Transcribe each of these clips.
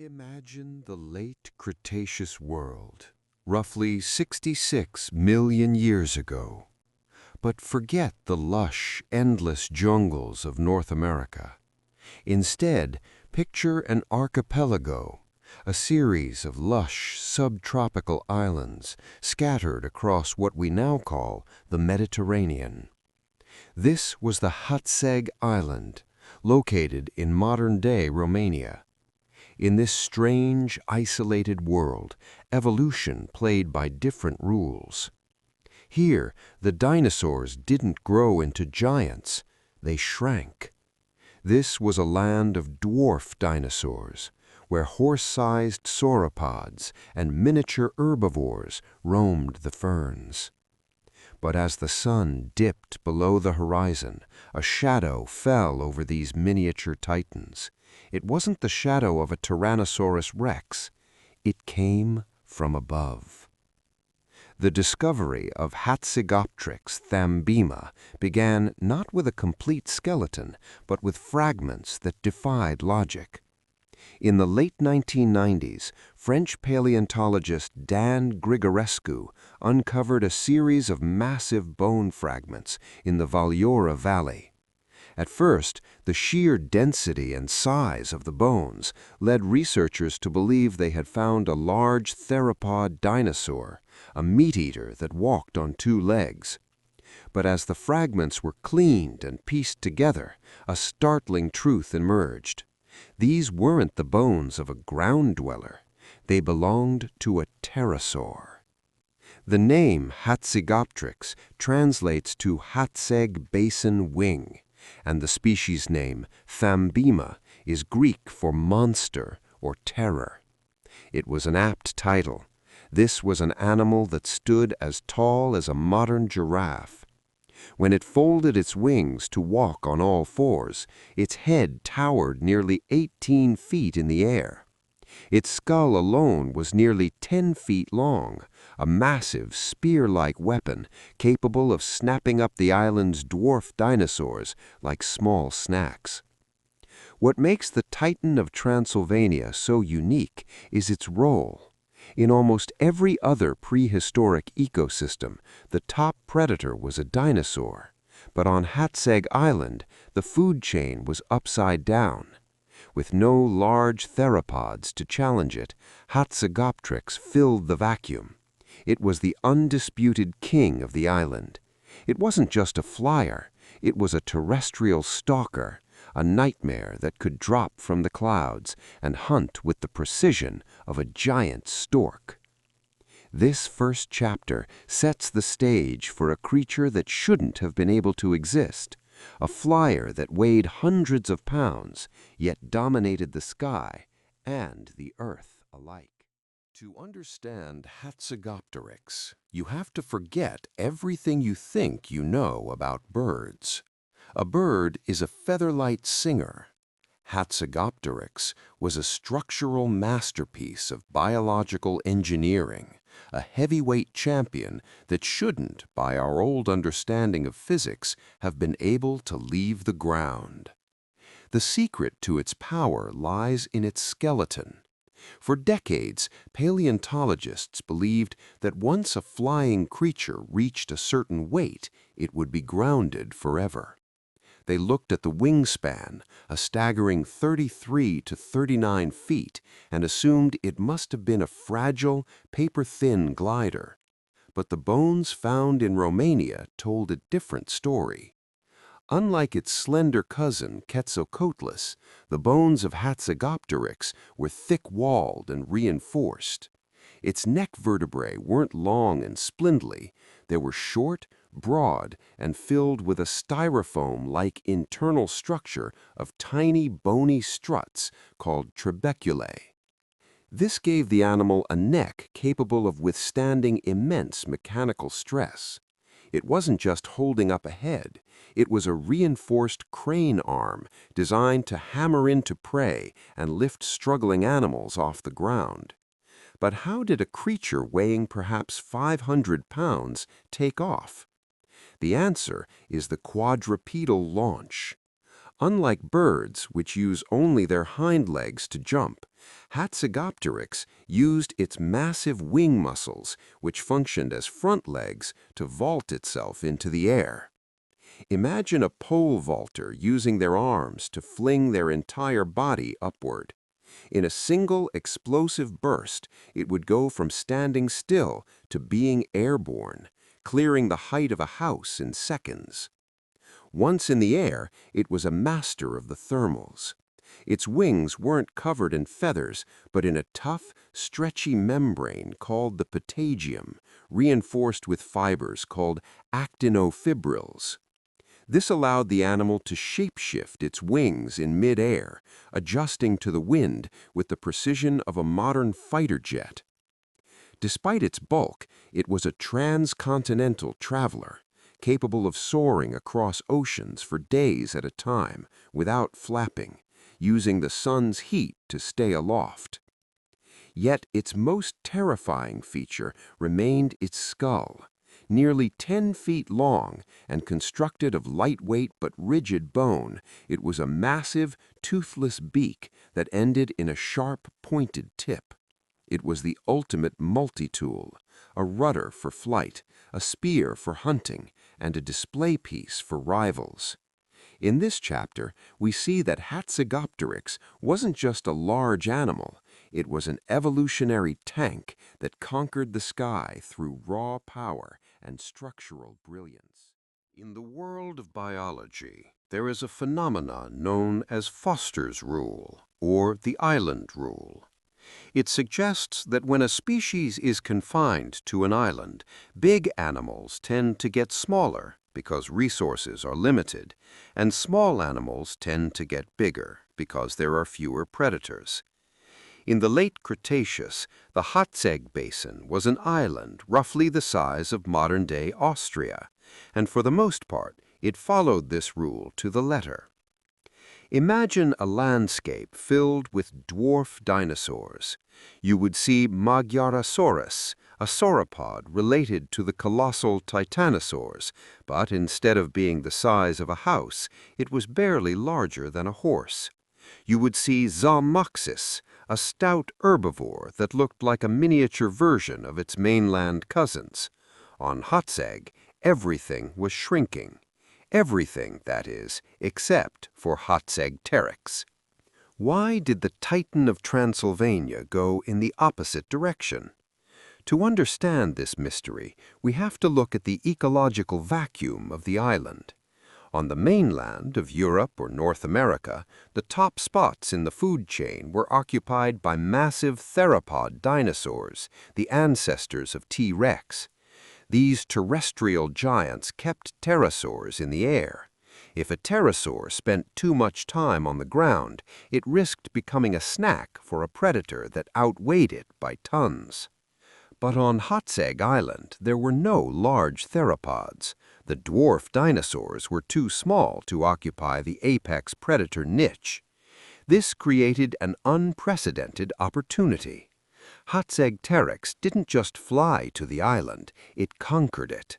Imagine the late Cretaceous world, roughly 66 million years ago. But forget the lush, endless jungles of North America. Instead, picture an archipelago, a series of lush, subtropical islands scattered across what we now call the Mediterranean. This was the Hatzeg Island, located in modern-day Romania. In this strange, isolated world, evolution played by different rules. Here, the dinosaurs didn't grow into giants, they shrank. This was a land of dwarf dinosaurs, where horse-sized sauropods and miniature herbivores roamed the ferns. But as the sun dipped below the horizon, a shadow fell over these miniature titans. It wasn't the shadow of a Tyrannosaurus rex. It came from above. The discovery of Hatzegopteryx thambema began not with a complete skeleton, but with fragments that defied logic. In the late 1990s, French paleontologist Dan Grigorescu uncovered a series of massive bone fragments in the Valora Valley. At first, the sheer density and size of the bones led researchers to believe they had found a large theropod dinosaur, a meat-eater that walked on two legs. But as the fragments were cleaned and pieced together, a startling truth emerged. These weren't the bones of a ground dweller. They belonged to a pterosaur. The name Hatzegopteryx translates to Hatzeg basin wing, and the species name thambema is Greek for monster or terror. It was an apt title. This was an animal that stood as tall as a modern giraffe. When it folded its wings to walk on all fours, its head towered nearly 18 feet in the air. Its skull alone was nearly 10 feet long, a massive spear-like weapon capable of snapping up the island's dwarf dinosaurs like small snacks. What makes the Titan of Transylvania so unique is its role. In almost every other prehistoric ecosystem, the top predator was a dinosaur. But on Hatzeg Island, the food chain was upside down. With no large theropods to challenge it, Hatzegopteryx filled the vacuum. It was the undisputed king of the island. It wasn't just a flyer, it was a terrestrial stalker, a nightmare that could drop from the clouds and hunt with the precision of a giant stork. This first chapter sets the stage for a creature that shouldn't have been able to exist, a flyer that weighed hundreds of pounds, yet dominated the sky and the earth alike. To understand Hatzegopteryx, you have to forget everything you think you know about birds. A bird is a featherlight singer. Hatzegopteryx was a structural masterpiece of biological engineering, a heavyweight champion that shouldn't, by our old understanding of physics, have been able to leave the ground. The secret to its power lies in its skeleton. For decades, paleontologists believed that once a flying creature reached a certain weight, it would be grounded forever. They looked at the wingspan, a staggering 33 to 39 feet, and assumed it must have been a fragile, paper-thin glider. But the bones found in Romania told a different story. Unlike its slender cousin, Quetzalcoatlus, the bones of Hatzegopteryx were thick-walled and reinforced. Its neck vertebrae weren't long and spindly. They were short, broad, and filled with a styrofoam-like internal structure of tiny bony struts called trabeculae. This gave the animal a neck capable of withstanding immense mechanical stress. It wasn't just holding up a head. It was a reinforced crane arm designed to hammer into prey and lift struggling animals off the ground. But how did a creature weighing perhaps 500 pounds take off? The answer is the quadrupedal launch. Unlike birds, which use only their hind legs to jump, Hatzegopteryx used its massive wing muscles, which functioned as front legs, to vault itself into the air. Imagine a pole vaulter using their arms to fling their entire body upward. In a single explosive burst, it would go from standing still to being airborne, clearing the height of a house in seconds. Once in the air, it was a master of the thermals. Its wings weren't covered in feathers, but in a tough, stretchy membrane called the patagium, reinforced with fibers called actinofibrils. This allowed the animal to shapeshift its wings in mid-air, adjusting to the wind with the precision of a modern fighter jet. Despite its bulk, it was a transcontinental traveler, capable of soaring across oceans for days at a time without flapping, using the sun's heat to stay aloft. Yet its most terrifying feature remained its skull. Nearly 10 feet long and constructed of lightweight but rigid bone, it was a massive, toothless beak that ended in a sharp, pointed tip. It was the ultimate multi-tool, a rudder for flight, a spear for hunting, and a display piece for rivals. In this chapter, we see that Hatzegopteryx wasn't just a large animal, it was an evolutionary tank that conquered the sky through raw power and structural brilliance. In the world of biology, there is a phenomenon known as Foster's rule, or the island rule. It suggests that when a species is confined to an island, big animals tend to get smaller because resources are limited, and small animals tend to get bigger because there are fewer predators. In the Late Cretaceous, the Hatzeg Basin was an island roughly the size of modern-day Austria, and for the most part, it followed this rule to the letter. Imagine a landscape filled with dwarf dinosaurs. You would see Magyarosaurus, a sauropod related to the colossal titanosaurs, but instead of being the size of a house, it was barely larger than a horse. You would see Zoomoxis, a stout herbivore that looked like a miniature version of its mainland cousins. On Hatzeg, everything was shrinking. Everything, that is, except for Hatzegopteryx. Why did the Titan of Transylvania go in the opposite direction? To understand this mystery, we have to look at the ecological vacuum of the island. On the mainland of Europe or North America, the top spots in the food chain were occupied by massive theropod dinosaurs, the ancestors of T. rex. These terrestrial giants kept pterosaurs in the air. If a pterosaur spent too much time on the ground, it risked becoming a snack for a predator that outweighed it by tons. But on Hatzeg Island, there were no large theropods. The dwarf dinosaurs were too small to occupy the apex predator niche. This created an unprecedented opportunity. Hatzegopteryx didn't just fly to the island, it conquered it.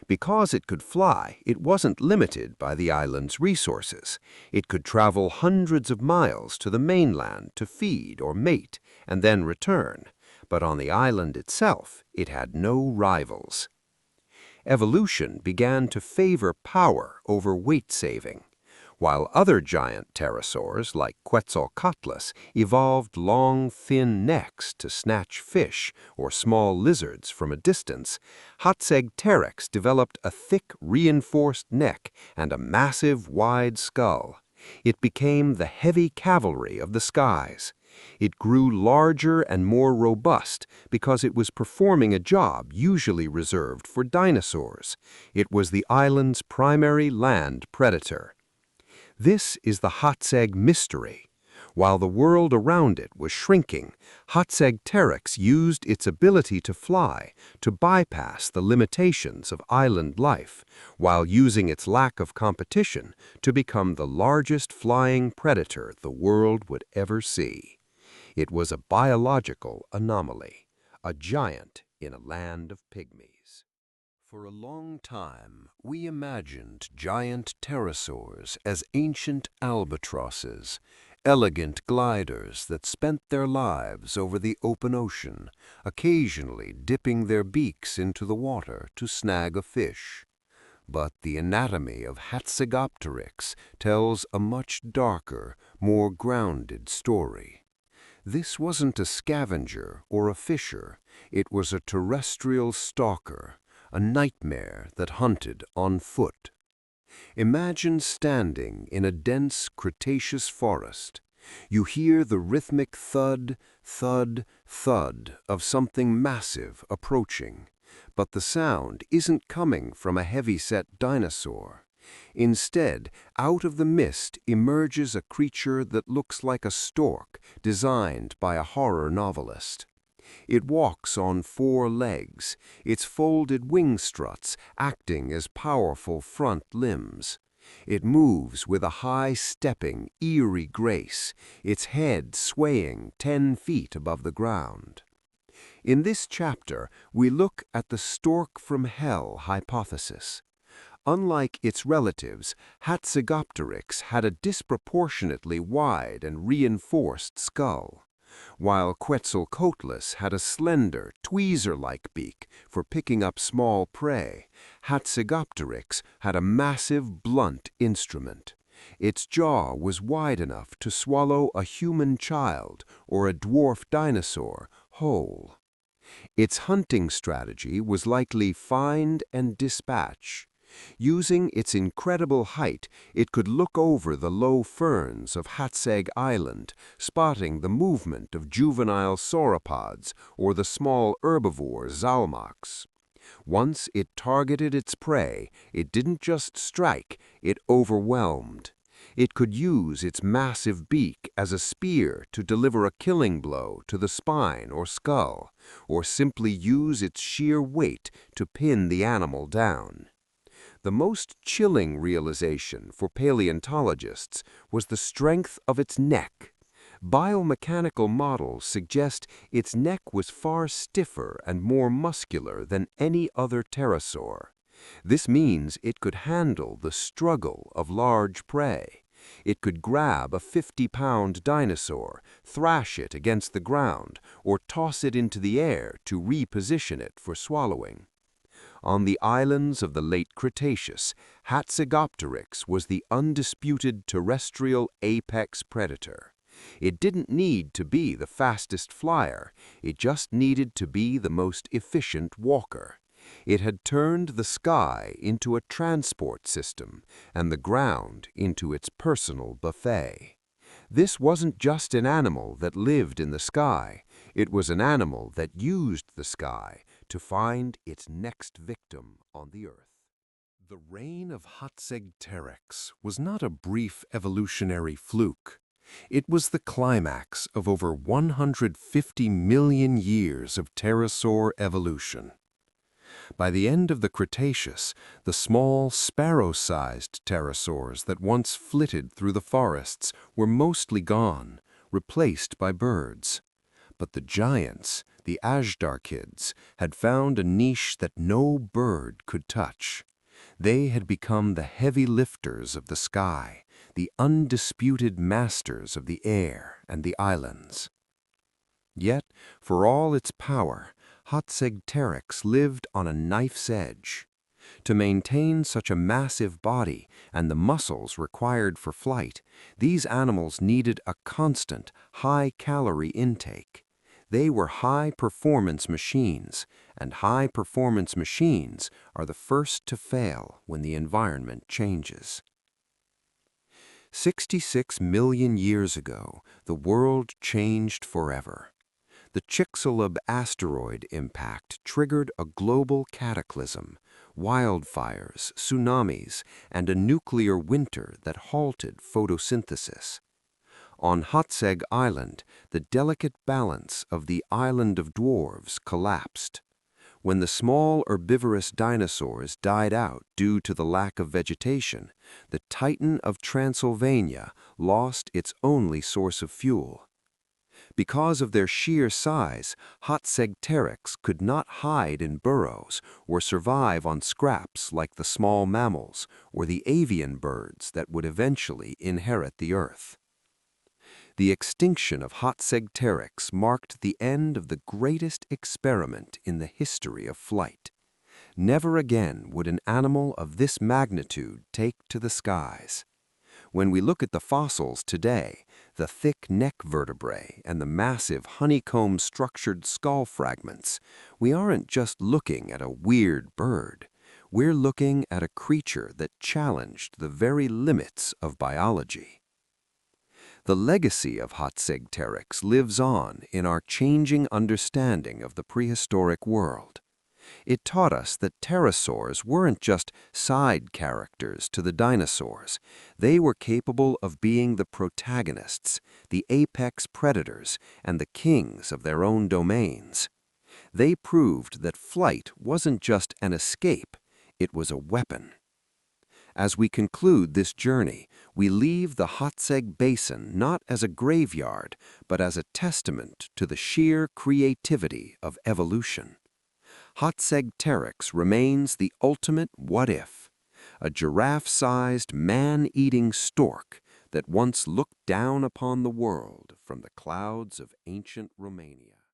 Because it could fly, it wasn't limited by the island's resources. It could travel hundreds of miles to the mainland to feed or mate, and then return. But on the island itself, it had no rivals. Evolution began to favor power over weight saving. While other giant pterosaurs, like Quetzalcoatlus, evolved long, thin necks to snatch fish or small lizards from a distance, Hatzegopteryx developed a thick, reinforced neck and a massive, wide skull. It became the heavy cavalry of the skies. It grew larger and more robust because it was performing a job usually reserved for dinosaurs. It was the island's primary land predator. This is the Hatzeg mystery. While the world around it was shrinking, Hatzegopteryx used its ability to fly to bypass the limitations of island life, while using its lack of competition to become the largest flying predator the world would ever see. It was a biological anomaly, a giant in a land of pygmies. For a long time, we imagined giant pterosaurs as ancient albatrosses, elegant gliders that spent their lives over the open ocean, occasionally dipping their beaks into the water to snag a fish. But the anatomy of Hatzegopteryx tells a much darker, more grounded story. This wasn't a scavenger or a fisher, it was a terrestrial stalker, a nightmare that hunted on foot. Imagine standing in a dense Cretaceous forest. You hear the rhythmic thud, thud, thud of something massive approaching. But the sound isn't coming from a heavy-set dinosaur. Instead, out of the mist emerges a creature that looks like a stork designed by a horror novelist. It walks on 4 legs, its folded wing struts acting as powerful front limbs. It moves with a high-stepping, eerie grace, its head swaying 10 feet above the ground. In this chapter, we look at the stork from hell hypothesis. Unlike its relatives, Hatzegopteryx had a disproportionately wide and reinforced skull, while Quetzalcoatlus had a slender, tweezer-like beak for picking up small prey. Hatzegopteryx had a massive, blunt instrument. Its jaw was wide enough to swallow a human child or a dwarf dinosaur whole. Its hunting strategy was likely find and dispatch. Using its incredible height, it could look over the low ferns of Hatzeg Island, spotting the movement of juvenile sauropods or the small herbivore zalmox. Once it targeted its prey, it didn't just strike, it overwhelmed. It could use its massive beak as a spear to deliver a killing blow to the spine or skull, or simply use its sheer weight to pin the animal down. The most chilling realization for paleontologists was the strength of its neck. Biomechanical models suggest its neck was far stiffer and more muscular than any other pterosaur. This means it could handle the struggle of large prey. It could grab a 50-pound dinosaur, thrash it against the ground, or toss it into the air to reposition it for swallowing. On the islands of the Late Cretaceous, Hatzegopteryx was the undisputed terrestrial apex predator. It didn't need to be the fastest flyer, it just needed to be the most efficient walker. It had turned the sky into a transport system and the ground into its personal buffet. This wasn't just an animal that lived in the sky, it was an animal that used the sky to find its next victim on the earth. The reign of Hatzegopteryx was not a brief evolutionary fluke. It was the climax of over 150 million years of pterosaur evolution. By the end of the Cretaceous, the small, sparrow-sized pterosaurs that once flitted through the forests were mostly gone, replaced by birds. But the giants, the Azhdarchids, had found a niche that no bird could touch. They had become the heavy lifters of the sky, the undisputed masters of the air and the islands. Yet, for all its power, Hatzegopteryx lived on a knife's edge. To maintain such a massive body and the muscles required for flight, these animals needed a constant, high-calorie intake. They were high-performance machines, and high-performance machines are the first to fail when the environment changes. 66 million years ago, the world changed forever. The Chicxulub asteroid impact triggered a global cataclysm, wildfires, tsunamis, and a nuclear winter that halted photosynthesis. On Hatzeg Island, the delicate balance of the island of dwarves collapsed. When the small herbivorous dinosaurs died out due to the lack of vegetation, the Titan of Transylvania lost its only source of fuel. Because of their sheer size, Hatzegopteryx could not hide in burrows or survive on scraps like the small mammals or the avian birds that would eventually inherit the earth. The extinction of Hatzegopteryx marked the end of the greatest experiment in the history of flight. Never again would an animal of this magnitude take to the skies. When we look at the fossils today, the thick neck vertebrae and the massive honeycomb-structured skull fragments, we aren't just looking at a weird bird. We're looking at a creature that challenged the very limits of biology. The legacy of Hatzegopteryx lives on in our changing understanding of the prehistoric world. It taught us that pterosaurs weren't just side characters to the dinosaurs. They were capable of being the protagonists, the apex predators, and the kings of their own domains. They proved that flight wasn't just an escape, it was a weapon. As we conclude this journey, we leave the Hatzeg Basin not as a graveyard, but as a testament to the sheer creativity of evolution. Hatzegopteryx remains the ultimate what-if, a giraffe-sized, man-eating stork that once looked down upon the world from the clouds of ancient Romania.